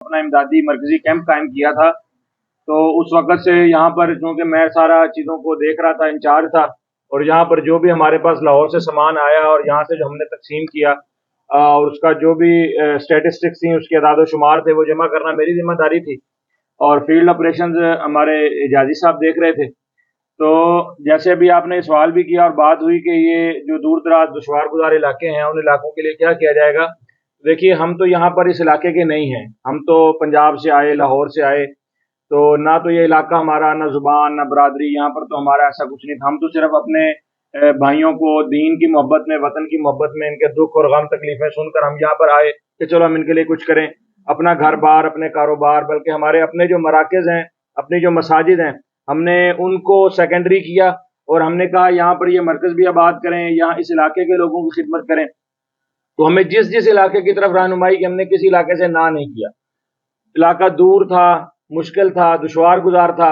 अपना इमदादी मरकजी कैंप कायम किया था। तो उस वक़्त से यहाँ पर चूँकि मैं सारा चीज़ों को देख रहा था, इंचार्ज था, और यहाँ पर जो भी हमारे पास लाहौर से सामान आया और यहाँ से जो हमने तकसीम किया और उसका जो भी स्टेटिस्टिक्स थी, उसके अदाद शुमार थे, वो जमा करना मेरी जिम्मेदारी थी। और फील्ड ऑपरेशंस हमारे एजाजी साहब देख रहे थे। तो जैसे अभी आपने सवाल भी किया और बात हुई कि ये जो दूर दराज दुश्वार गुजार इलाके हैं, उन इलाकों के लिए क्या किया जाएगा। देखिए, हम तो यहाँ पर इस इलाके के नहीं हैं, हम तो पंजाब से आए, लाहौर से आए, तो ना तो ये इलाका हमारा, ना जुबान, ना बरादरी, यहाँ पर तो हमारा ऐसा कुछ नहीं था। हम तो सिर्फ अपने भाइयों को दीन की मोहब्बत में, वतन की मोहब्बत में, इनके दुख और गम तकलीफें सुनकर हम यहाँ पर आए कि चलो हम इनके लिए कुछ करें, अपना घर बार, अपने कारोबार, बल्कि हमारे अपने जो मराकज़ हैं, अपनी जो मसाजिद हैं, हमने उनको सेकेंडरी किया और हमने कहा यहाँ पर ये मरकज़ भी आबाद करें, यहाँ इस इलाके के लोगों की खिदमत करें। तो हमें जिस जिस इलाके की तरफ रहनुमाई की, हमने किसी इलाके से ना नहीं किया। इलाका दूर था, मुश्किल था, दुश्वार गुजार था,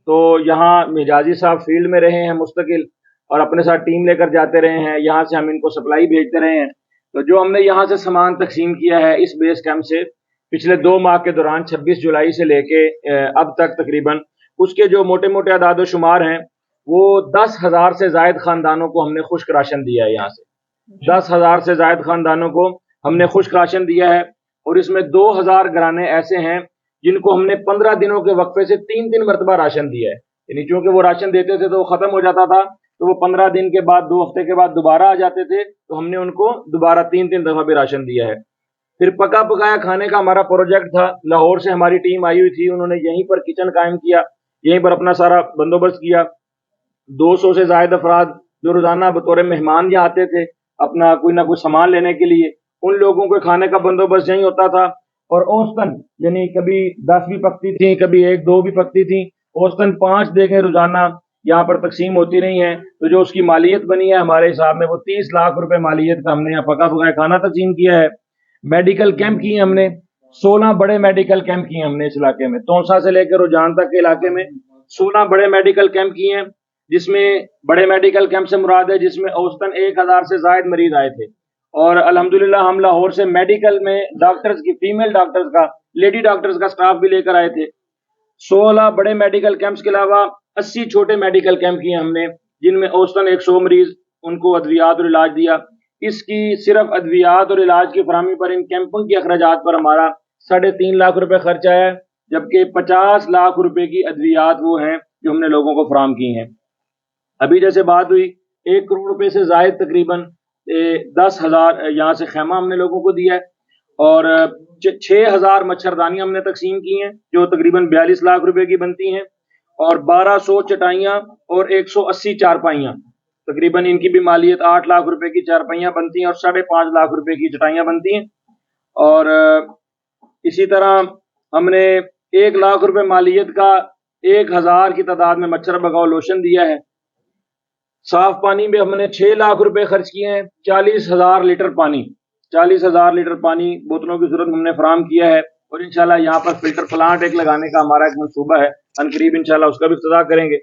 तो यहाँ मिजाजी साहब फील्ड में रहे हैं मुस्तकिल और अपने साथ टीम लेकर जाते रहे हैं, यहाँ से हम इनको सप्लाई भेजते रहे हैं। तो जो हमने यहाँ से सामान तकसीम किया है इस बेस कैंप से पिछले 2 माह के दौरान 26 जुलाई से लेके अब तक तकरीबन, उसके जो मोटे मोटे अदाद शुमार हैं, वो 10,000 से ज़ायद ख़ानदानों को हमने खुश्क राशन दिया है। यहाँ से 10,000 से ज़ायद ख़ानदानों को हमने खुश्क राशन दिया है और इसमें 2,000 घराने ऐसे हैं जिनको हमने 15 दिनों के वक्फे से 3 मरतबा राशन दिया है। यानी चूंकि वो राशन देते थे तो वो ख़त्म हो जाता था, तो वो 15 दिन के बाद, 2 हफ्ते के बाद दोबारा आ जाते थे, तो हमने उनको दोबारा 3 दफ़ा भी राशन दिया है। फिर पका पकाया खाने का हमारा प्रोजेक्ट था, लाहौर से हमारी टीम आई हुई थी, उन्होंने यहीं पर किचन कायम किया, यहीं पर अपना सारा बंदोबस्त किया। 200 से ज़ायद अफराद जो रोज़ाना बतौर मेहमान यहाँ आते थे अपना कोई ना कोई सामान लेने के लिए, उन लोगों के खाने का बंदोबस्त यहीं होता था। और औसतन यानी कभी 10 भी पकती थी, कभी 1-2 भी पकती थी, औसतन 5 देखें रोजाना यहाँ पर तकसीम होती रही हैं। तो जो उसकी मालियत बनी है हमारे हिसाब में, वो 30 लाख रुपए मालियत का हमने यहाँ पका पकाया खाना तकसीम किया है। मेडिकल कैंप किए हमने, 16 बड़े मेडिकल कैंप किए हमने इस इलाके में, तौसा से लेकर रुझान तक के इलाके में 16 बड़े मेडिकल कैंप किए हैं, जिसमें बड़े मेडिकल कैंप से मुराद है जिसमें औसतन 1000 से ज़ायद मरीज आए थे। और अल्हम्दुलिल्लाह हम लाहौर से मेडिकल में डॉक्टर्स की, फीमेल डॉक्टर्स का, लेडी डॉक्टर्स का स्टाफ भी लेकर आए थे। 16 बड़े मेडिकल कैंप्स के अलावा 80 छोटे मेडिकल कैंप किए हमने, जिनमें औसतन 100 मरीज, उनको अद्वियात और इलाज दिया। इसकी सिर्फ अद्वियात और इलाज की फराहमी पर, इन कैंपों के अखराजात पर हमारा 3.5 लाख रुपए खर्च आया है, जबकि 50 लाख रुपए की अद्वियात वो हैं जो हमने लोगों को फराहम की हैं। अभी जैसे बात हुई, 1 करोड़ रुपए से जायद तकरीबन 10,000 यहाँ से खैमा हमने लोगों को दिया है और 6,000 मच्छरदानियां हमने तकसीम की हैं जो तकरीबन 42 लाख रुपए की बनती हैं, और 1200 चटाइयाँ और 180 चारपाइयाँ, तकरीबन इनकी भी मालियत 8 लाख रुपए की चारपाइयाँ बनती हैं और 5.5 लाख रुपए की चटाइयाँ बनती हैं। और इसी तरह हमने 1 लाख रुपए मालियत का 1000 की तादाद में मच्छर भगाओ लोशन दिया है। साफ पानी में हमने 6 लाख रुपए खर्च किए हैं, 40,000 लीटर पानी, 40,000 लीटर पानी बोतलों की जरूरत हमने फराहम किया है। और इंशाल्लाह यहाँ पर फिल्टर प्लांट एक लगाने का हमारा एक मंसूबा है, अनकरीब इंशाल्लाह उसका भी इफ्तिताह करेंगे।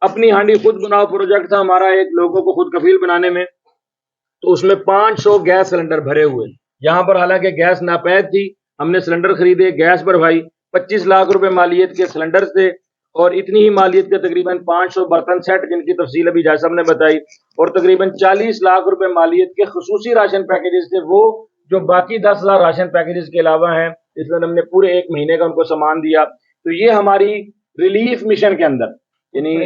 अपनी हांडी खुद बनाओ प्रोजेक्ट था हमारा एक, लोगों को खुद कफील बनाने में, तो उसमें 500 गैस सिलेंडर भरे हुए। यहाँ पर हालांकि गैस नापैद थी, हमने सिलेंडर खरीदे, गैस भरवाई, 25 लाख रुपए मालियत के सिलेंडर थे और इतनी ही मालियत के तकरीबन 500 बर्तन सेट, जिनकी तफसील अभी जैसा हमने बताई, और तकरीबन 40 लाख रुपए मालियत के खसूसी राशन पैकेजेस थे, वो जो बाकी 10,000 राशन पैकेजेस के अलावा हैं, इसमें हमने पूरे 1 महीने का उनको सामान दिया। तो ये हमारी रिलीफ मिशन के अंदर, यानी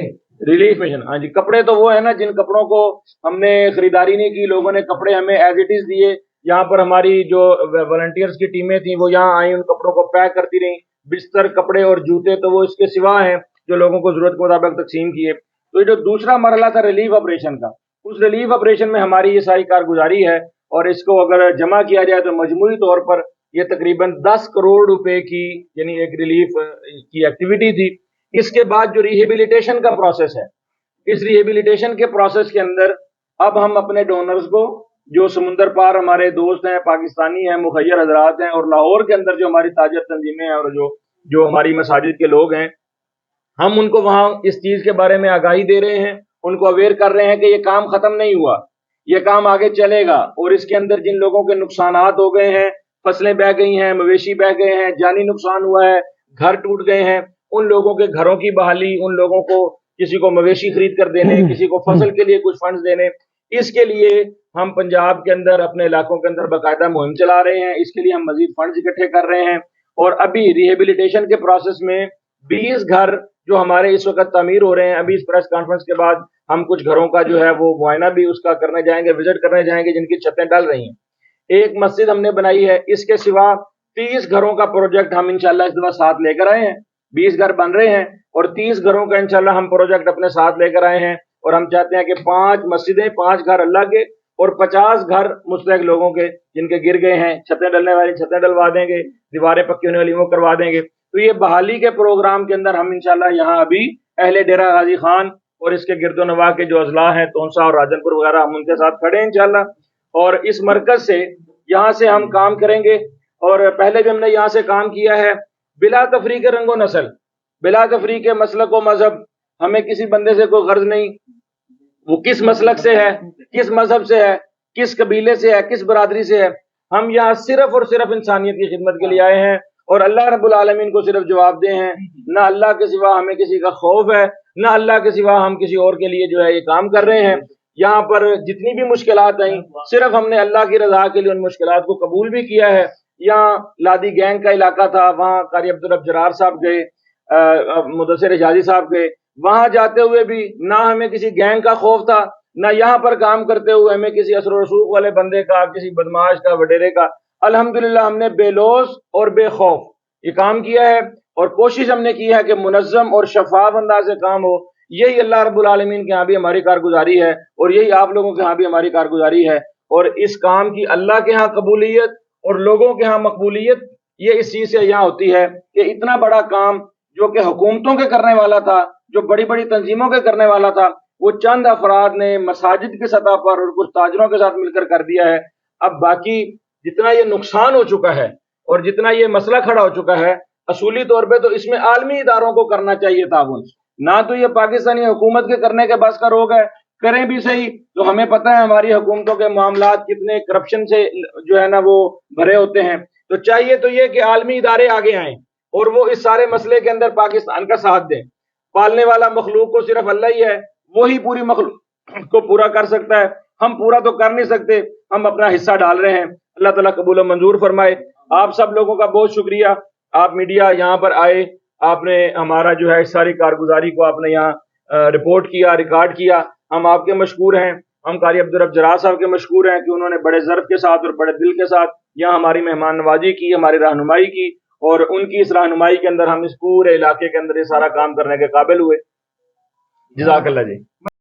रिलीफ मिशन, हाँ जी, कपड़े तो वो है ना जिन कपड़ों को हमने खरीदारी नहीं की, लोगों ने कपड़े हमें एज इट इज दिए। यहाँ पर हमारी जो वॉलंटियर्स की टीमें थी वो यहाँ आई, उन कपड़ों को पैक करती रही, बिस्तर, कपड़े और जूते तो वो इसके सिवा हैं जो लोगों को जरूरत के मुताबिक तकसीम किए। तो ये जो दूसरा मरहला था रिलीफ ऑपरेशन का, उस रिलीफ ऑपरेशन में हमारी ये सारी कारगुजारी है और इसको अगर जमा किया जाए तो मजमूई तौर पर ये तकरीबन 10 करोड़ रुपए की यानी एक रिलीफ की एक्टिविटी थी। इसके बाद जो रिहेबिलिटेशन का प्रोसेस है, इस रिहेबिलिटेशन के प्रोसेस के अंदर अब हम अपने डोनर्स को, जो समुंदर पार हमारे दोस्त हैं, पाकिस्तानी हैं, मुखैर हजरात हैं, और लाहौर के अंदर जो हमारी ताजर तंजीमें हैं और जो हमारी मसाजिद के लोग हैं, हम उनको वहां इस चीज के बारे में आगाही दे रहे हैं, उनको अवेयर कर रहे हैं कि ये काम खत्म नहीं हुआ, ये काम आगे चलेगा और इसके अंदर जिन लोगों के नुकसानात हो गए हैं فصلیں بہ گئی ہیں, مویشی بہ گئے ہیں, جانی نقصان ہوا ہے, گھر ٹوٹ گئے ہیں, ان لوگوں کے گھروں کی بحالی, ان لوگوں کو کسی کو مویشی خرید کر دینے, کسی کو فصل کے لیے کچھ فنڈز دینے, اس کے لیے ہم پنجاب کے اندر اپنے علاقوں کے اندر باقاعدہ مہم چلا رہے ہیں. اس کے لیے ہم مزید فنڈز اکٹھے کر رہے ہیں, اور ابھی ریہیبلیٹیشن کے پروسیس میں 20 گھر جو ہمارے اس وقت تعمیر ہو رہے ہیں, ابھی اس پریس کانفرنس کے بعد ہم کچھ گھروں کا جو ہے وہ معائنہ بھی اس کا کرنے جائیں گے, وزٹ کرنے جائیں گے, جن کی چھتیں ڈل رہی ہیں. ایک مسجد ہم نے بنائی ہے. اس کے سوا 30 گھروں کا پروجیکٹ ہم انشاءاللہ اس دفعہ ساتھ لے کر آئے ہیں. 20 گھر بن رہے ہیں اور 30 گھروں کا انشاءاللہ ہم پروجیکٹ اپنے ساتھ لے کر آئے ہیں, اور ہم چاہتے ہیں کہ 5 مسجدیں, 5 گھر اللہ کے اور 50 گھر مستحق لوگوں کے جن کے گر گئے ہیں, چھتیں ڈلنے والی چھتیں ڈلوا دیں گے, دیواریں پکی ہونے والی وہ کروا دیں گے. تو یہ بحالی کے پروگرام کے اندر ہم انشاءاللہ یہاں ابھی اہل ڈیرہ غازی خان اور اس کے گرد و نواح کے جو اضلاع ہیں, تونسا اور راجن پور وغیرہ, ہم ان کے ساتھ کھڑے ہیں انشاءاللہ. اور اس مرکز سے یہاں سے ہم کام کریں گے, اور پہلے بھی ہم نے یہاں سے کام کیا ہے بلا تفریق رنگ و نسل, بلا تفریق مسلک و مذہب. ہمیں کسی بندے سے کوئی غرض نہیں, وہ کس مسلک سے ہے, کس مذہب سے ہے, کس قبیلے سے ہے, کس برادری سے ہے. ہم یہاں صرف اور صرف انسانیت کی خدمت کے لیے آئے ہیں, اور اللہ رب العالمین کو صرف جواب دے ہیں. نہ اللہ کے سوا ہمیں کسی کا خوف ہے, نہ اللہ کے سوا ہم کسی اور کے لیے جو ہے یہ کام کر رہے ہیں. یہاں پر جتنی بھی مشکلات آئیں, صرف ہم نے اللہ کی رضا کے لیے ان مشکلات کو قبول بھی کیا ہے. یہاں لادی گینگ کا علاقہ تھا, وہاں قاری عبدالرب جرار صاحب گئے, مدثر حجازی صاحب گئے, وہاں جاتے ہوئے بھی نہ ہمیں کسی گینگ کا خوف تھا, نہ یہاں پر کام کرتے ہوئے ہمیں کسی اثر و رسوخ والے بندے کا, کسی بدماش کا, وڈیرے کا. الحمدللہ ہم نے بے لوث اور بے خوف یہ کام کیا ہے, اور کوشش ہم نے کی ہے کہ منظم اور شفاف انداز سے کام ہو. یہی اللہ رب العالمین کے ہاں بھی ہماری کارگزاری ہے, اور یہی آپ لوگوں کے ہاں بھی ہماری کارگزاری ہے. اور اس کام کی اللہ کے ہاں قبولیت اور لوگوں کے ہاں مقبولیت, یہ اس چیز سے یہاں ہوتی ہے کہ اتنا بڑا کام جو کہ حکومتوں کے کرنے والا تھا, جو بڑی بڑی تنظیموں کے کرنے والا تھا, وہ چند افراد نے مساجد کی سطح پر اور کچھ تاجروں کے ساتھ مل کر دیا ہے. اب باقی جتنا یہ نقصان ہو چکا ہے اور جتنا یہ مسئلہ کھڑا ہو چکا ہے, اصولی طور پہ تو اس میں عالمی اداروں کو کرنا چاہیے تعاون. نہ تو یہ پاکستانی حکومت کے کرنے کے بس کا روگ ہے, کریں بھی صحیح تو ہمیں پتہ ہے ہماری حکومتوں کے معاملات کتنے کرپشن سے جو ہے نا وہ بھرے ہوتے ہیں. تو چاہیے تو یہ کہ عالمی ادارے آگے آئیں اور وہ اس سارے مسئلے کے اندر پاکستان کا ساتھ دیں. پالنے والا مخلوق کو صرف اللہ ہی ہے, وہی پوری مخلوق کو پورا کر سکتا ہے. ہم پورا تو کر نہیں سکتے, ہم اپنا حصہ ڈال رہے ہیں. اللہ تعالیٰ قبول و منظور فرمائے. آپ سب لوگوں کا بہت شکریہ, آپ میڈیا یہاں پر آئے, آپ نے ہمارا جو ہے اس ساری کارگزاری کو آپ نے یہاں رپورٹ کیا, ریکارڈ کیا. ہم آپ کے مشکور ہیں, ہم قاری عبدالرب جرار صاحب کے مشکور ہیں کہ انہوں نے بڑے ظرف کے ساتھ اور بڑے دل کے ساتھ یہاں ہماری مہمان نوازی کی, ہماری رہنمائی کی, اور ان کی اس رہنمائی کے اندر ہم اس پورے علاقے کے اندر یہ سارا کام کرنے کے قابل ہوئے. جزاک اللہ جی.